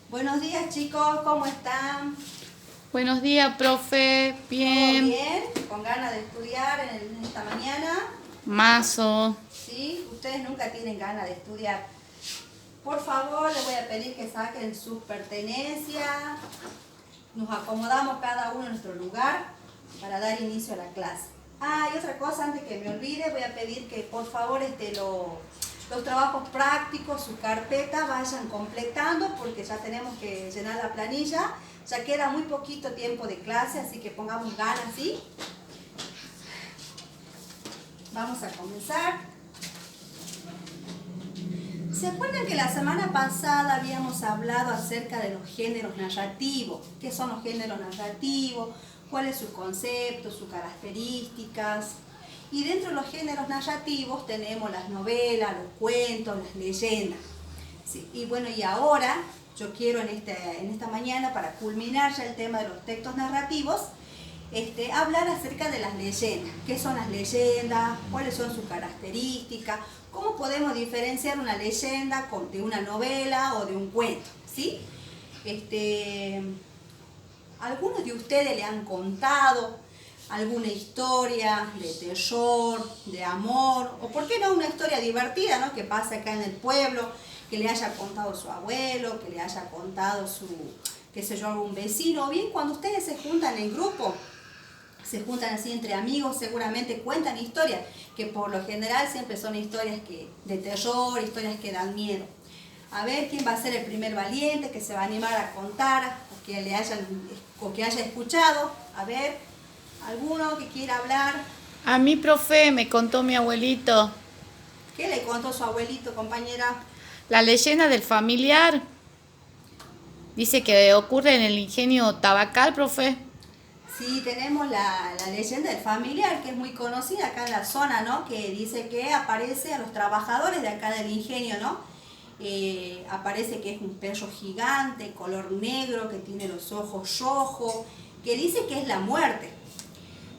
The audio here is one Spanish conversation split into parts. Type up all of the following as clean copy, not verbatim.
Buenos días chicos, ¿cómo están? Buenos días, profe. ¿Todo Bien. bien? ¿Con ganas de estudiar en esta mañana? Mazo. ¿Sí? Ustedes nunca tienen ganas de estudiar. Por favor, les voy a pedir que saquen sus pertenencias. Nos acomodamos cada uno en nuestro lugar para dar inicio a la clase. Y otra cosa, antes que me olvide, voy a pedir que por favor los trabajos prácticos, su carpeta, vayan completando porque ya tenemos que llenar la planilla. Ya queda muy poquito tiempo de clase, así que pongamos ganas, ¿sí? Vamos a comenzar. ¿Se acuerdan que la semana pasada habíamos hablado acerca de los géneros narrativos? ¿Qué son los géneros narrativos? ¿Cuál es su concepto, sus características? Y dentro de los géneros narrativos tenemos las novelas, los cuentos, las leyendas. Sí, y bueno, y ahora yo quiero en esta mañana, para culminar ya el tema de los textos narrativos, hablar acerca de las leyendas. ¿Qué son las leyendas? ¿Cuáles son sus características? ¿Cómo podemos diferenciar una leyenda de una novela o de un cuento? ¿Sí? ¿Algunos de ustedes le han contado alguna historia de terror, de amor, o por qué no una historia divertida, ¿no? Que pasa acá en el pueblo, que le haya contado su abuelo, que le haya contado qué sé yo, algún vecino, o bien cuando ustedes se juntan en grupo, se juntan así entre amigos, seguramente cuentan historias, que por lo general siempre son historias de terror, historias que dan miedo. A ver quién va a ser el primer valiente que se va a animar a contar, o que haya escuchado. A ver, alguno que quiera hablar. A mí, profe, me contó mi abuelito. ¿Qué le contó su abuelito, compañera? La leyenda del familiar. Dice que ocurre en el ingenio Tabacal, profe. Sí, tenemos la leyenda del familiar, que es muy conocida acá en la zona, ¿no? Que dice que aparece a los trabajadores de acá del ingenio, ¿no? Aparece que es un perro gigante, color negro, que tiene los ojos rojos, que dice que es la muerte.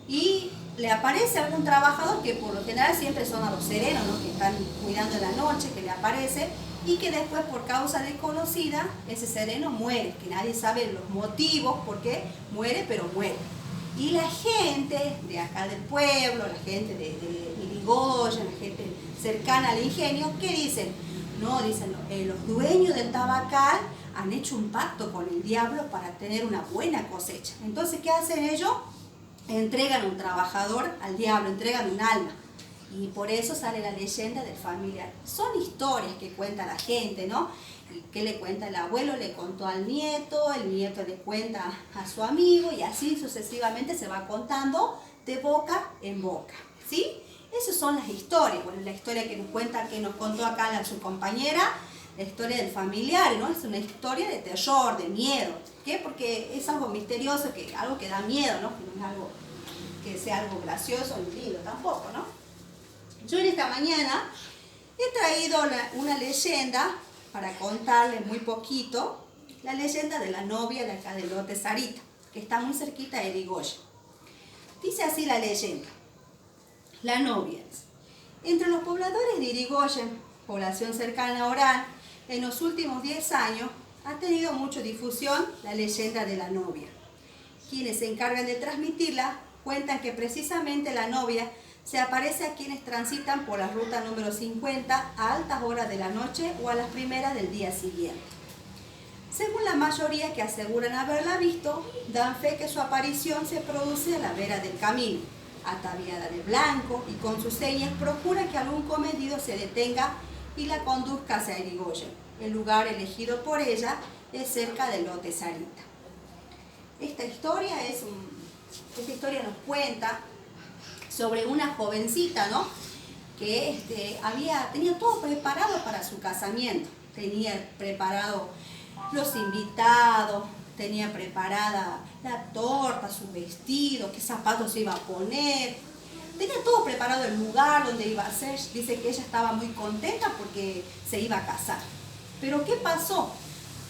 Y le aparece a algún trabajador, que por lo general siempre son a los serenos, ¿no? Que están cuidando la noche, que le aparece, y que después por causa desconocida ese sereno muere, que nadie sabe los motivos por qué muere, pero muere. Y la gente de acá del pueblo, la gente de Irigoyen, la gente cercana al ingenio, ¿qué dicen? No, dicen, los dueños del tabacal han hecho un pacto con el diablo para tener una buena cosecha. Entonces, ¿qué hacen ellos? Entregan un trabajador al diablo, entregan un alma. Y por eso sale la leyenda del familiar. Son historias que cuenta la gente, ¿no? Y que le cuenta el abuelo, le contó al nieto, el nieto le cuenta a su amigo, y así sucesivamente se va contando de boca en boca, ¿sí? Esas son las historias. Bueno, la historia que nos contó acá su compañera, la historia del familiar, ¿no? Es una historia de terror, de miedo. ¿Qué? Porque es algo misterioso, algo que da miedo, ¿no? Que no es algo que sea algo gracioso ni lindo tampoco, ¿no? Yo en esta mañana he traído una leyenda para contarles muy poquito, la leyenda de la novia de acá de Lote Sarita, que está muy cerquita de Irigoyen. Dice así la leyenda. La novia. Entre los pobladores de Irigoyen, población cercana a Orán, en los últimos 10 años ha tenido mucha difusión la leyenda de la novia. Quienes se encargan de transmitirla cuentan que precisamente la novia se aparece a quienes transitan por la ruta número 50 a altas horas de la noche o a las primeras del día siguiente. Según la mayoría que aseguran haberla visto, dan fe que su aparición se produce a la vera del camino, ataviada de blanco, y con sus señas procura que algún comedido se detenga y la conduzca hacia Irigoyen. El lugar elegido por ella es cerca del Lote Sarita. Esta historia nos cuenta sobre una jovencita, ¿no? Que tenía todo preparado para su casamiento. Tenía preparado los invitados, tenía preparada la torta, su vestido, qué zapatos se iba a poner. Tenía todo preparado, el lugar donde iba a ser. Dice que ella estaba muy contenta porque se iba a casar. Pero ¿qué pasó?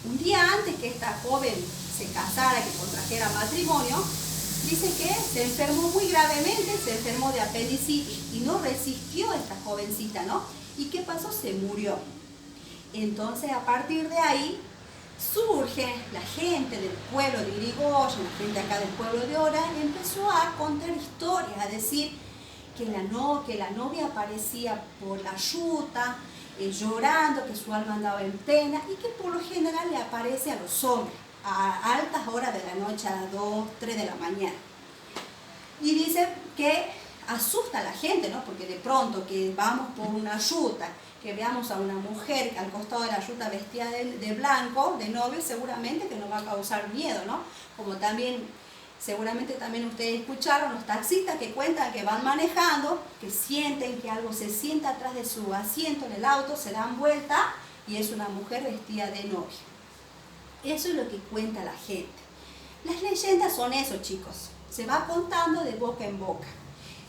Un día antes que esta joven se casara, que contrajera matrimonio, dice que se enfermó muy gravemente, se enfermó de apendicitis y no resistió esta jovencita, ¿no? ¿Y qué pasó? Se murió. Entonces, a partir de ahí, surge la gente del pueblo de Irigoyen, la gente acá del pueblo de Ora, empezó a contar historias, a decir que la novia aparecía por la ruta, llorando, que su alma andaba en pena, y que por lo general le aparece a los hombres, a altas horas de la noche, a las 2, 3 de la mañana. Y dice que asusta a la gente, ¿no? Porque de pronto que vamos por una ruta, que veamos a una mujer al costado de la ruta vestida de blanco, de novio, seguramente que nos va a causar miedo, ¿no? Como también, seguramente también ustedes escucharon los taxistas que cuentan que van manejando, que sienten que algo se sienta atrás de su asiento en el auto, se dan vuelta y es una mujer vestida de novia. Eso es lo que cuenta la gente. Las leyendas son eso, chicos. Se va contando de boca en boca.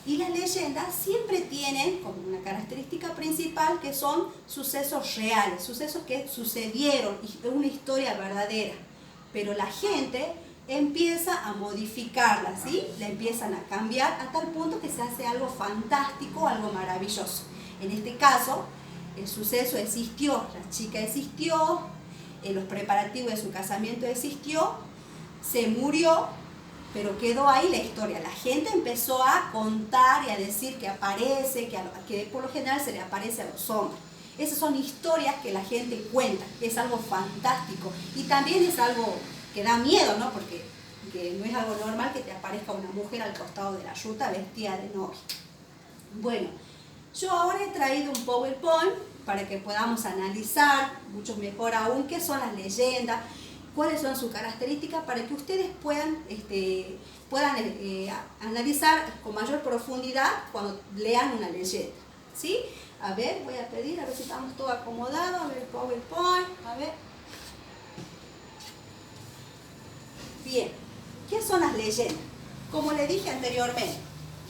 Y las leyendas siempre tienen como una característica principal que son sucesos reales, sucesos que sucedieron, una historia verdadera. Pero la gente empieza a modificarla, ¿sí? La empiezan a cambiar a tal punto que se hace algo fantástico, algo maravilloso. En este caso, el suceso existió, la chica existió, los preparativos de su casamiento existió, se murió, pero quedó ahí la historia. La gente empezó a contar y a decir que aparece, que por lo general se le aparece a los hombres. Esas son historias que la gente cuenta, es algo fantástico. Y también es algo que da miedo, ¿no? Porque no es algo normal que te aparezca una mujer al costado de la ruta vestida de novia. Bueno, yo ahora he traído un PowerPoint para que podamos analizar, mucho mejor aún, qué son las leyendas, cuáles son sus características, para que ustedes puedan analizar con mayor profundidad cuando lean una leyenda, ¿sí? A ver, voy a pedir, a ver si estamos todos acomodados, a ver el PowerPoint, a ver. Bien, ¿qué son las leyendas? Como le dije anteriormente,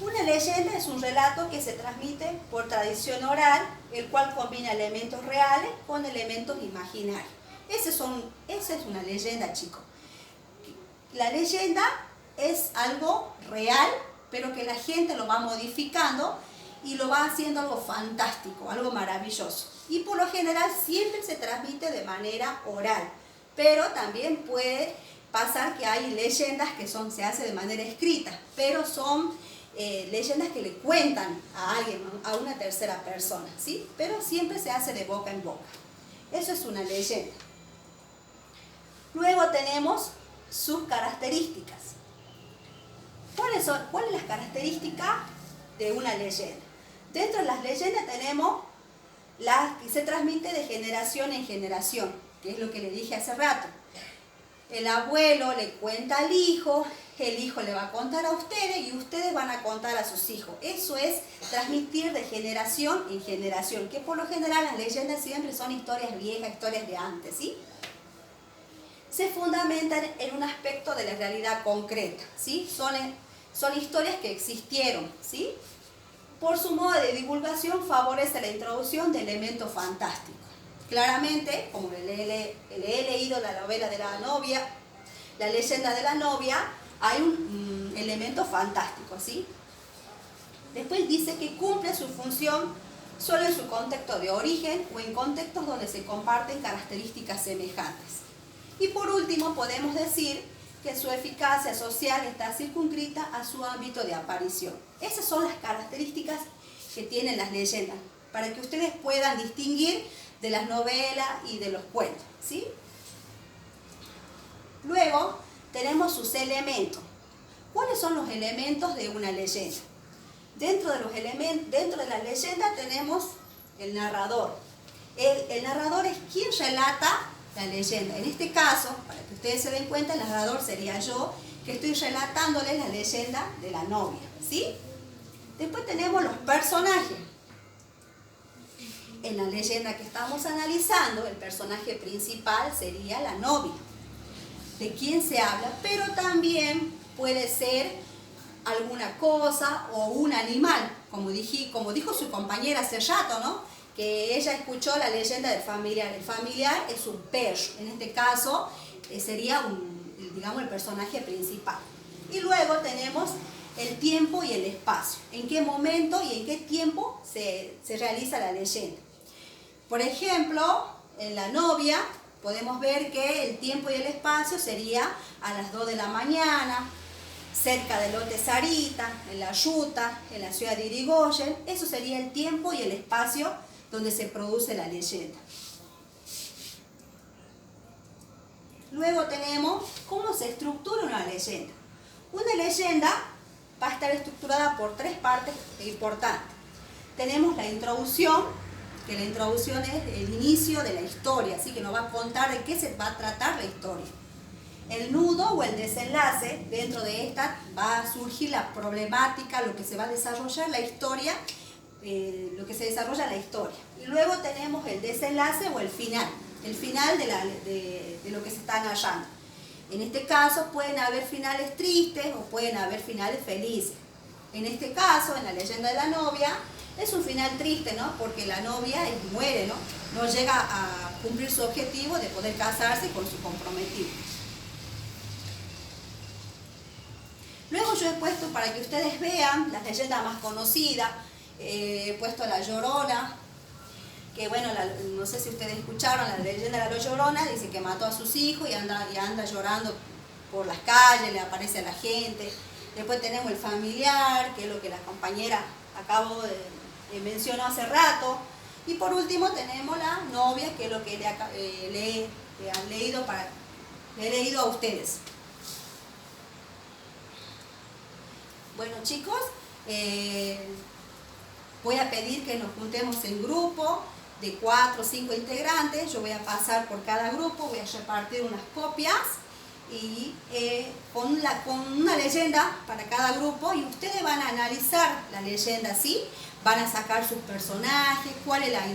una leyenda es un relato que se transmite por tradición oral, el cual combina elementos reales con elementos imaginarios. Esa es una leyenda, chicos. La leyenda es algo real, pero que la gente lo va modificando y lo va haciendo algo fantástico, algo maravilloso. Y por lo general siempre se transmite de manera oral, pero también puede pasar que hay leyendas que se hace de manera escrita, pero son leyendas que le cuentan a alguien, a una tercera persona, ¿sí? Pero siempre se hace de boca en boca. Eso es una leyenda. Luego tenemos sus características. ¿Cuáles son las características de una leyenda? Dentro de las leyendas tenemos las que se transmite de generación en generación, que es lo que le dije hace rato. El abuelo le cuenta al hijo, el hijo le va a contar a ustedes y ustedes van a contar a sus hijos. Eso es transmitir de generación en generación, que por lo general las leyendas siempre son historias viejas, historias de antes, ¿sí? Se fundamentan en un aspecto de la realidad concreta, ¿sí? Son historias que existieron, ¿sí? Por su modo de divulgación favorece la introducción de elementos fantásticos. Claramente, como le he leído la novela de la novia, la leyenda de la novia, hay un elemento fantástico, ¿sí? Después dice que cumple su función solo en su contexto de origen o en contextos donde se comparten características semejantes. Y por último, podemos decir que su eficacia social está circunscrita a su ámbito de aparición. Esas son las características que tienen las leyendas, para que ustedes puedan distinguir de las novelas y de los cuentos, ¿sí? Luego tenemos sus elementos. ¿Cuáles son los elementos de una leyenda? Dentro de la leyenda tenemos el narrador. El narrador es quien relata la leyenda. En este caso, para que ustedes se den cuenta, el narrador sería yo, que estoy relatándoles la leyenda de la novia, ¿sí? Después tenemos los personajes. En la leyenda que estamos analizando, el personaje principal sería la novia, de quien se habla, pero también puede ser alguna cosa o un animal, como dijo su compañera hace rato, ¿no? Que ella escuchó la leyenda del familiar. El familiar es un perro, en este caso sería digamos, el personaje principal. Y luego tenemos el tiempo y el espacio, en qué momento y en qué tiempo se realiza la leyenda. Por ejemplo, en la novia podemos ver que el tiempo y el espacio sería a las 2 de la mañana, cerca del lote Sarita, en la Yuta, en la ciudad de Irigoyen. Eso sería el tiempo y el espacio donde se produce la leyenda. Luego tenemos cómo se estructura una leyenda. Una leyenda va a estar estructurada por 3 partes importantes. Tenemos la introducción, que la introducción es el inicio de la historia, así que nos va a contar de qué se va a tratar la historia. El nudo o el desenlace, dentro de esta va a surgir la problemática, lo que se va a desarrollar la historia, lo que se desarrolla la historia. Y luego tenemos el desenlace o el final de lo que se está narrando. En este caso pueden haber finales tristes o pueden haber finales felices. En este caso, en la leyenda de la novia, es un final triste, ¿no? Porque la novia muere, ¿no? No llega a cumplir su objetivo de poder casarse con su comprometido. Luego yo he puesto, para que ustedes vean, las leyendas más conocidas, he puesto La Llorona, que bueno, no sé si ustedes escucharon, la leyenda de La Llorona dice que mató a sus hijos y anda llorando por las calles, le aparece a la gente. Después tenemos el familiar, que es lo que la compañera acabo de mencionó hace rato. Y por último tenemos la novia, que es lo que le he leído a ustedes. Bueno, chicos, voy a pedir que nos juntemos en grupo de 4 o 5 integrantes. Yo voy a pasar por cada grupo, voy a repartir unas copias y con una leyenda para cada grupo, y ustedes van a analizar la leyenda, ¿sí? Van a sacar sus personajes, cuál es la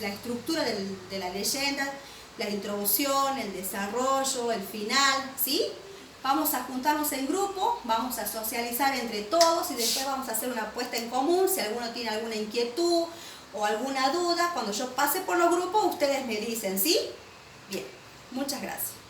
estructura de la leyenda, la introducción, el desarrollo, el final, ¿sí? Vamos a juntarnos en grupo, vamos a socializar entre todos y después vamos a hacer una puesta en común. Si alguno tiene alguna inquietud o alguna duda, cuando yo pase por los grupos, ustedes me dicen, ¿sí? Bien, muchas gracias.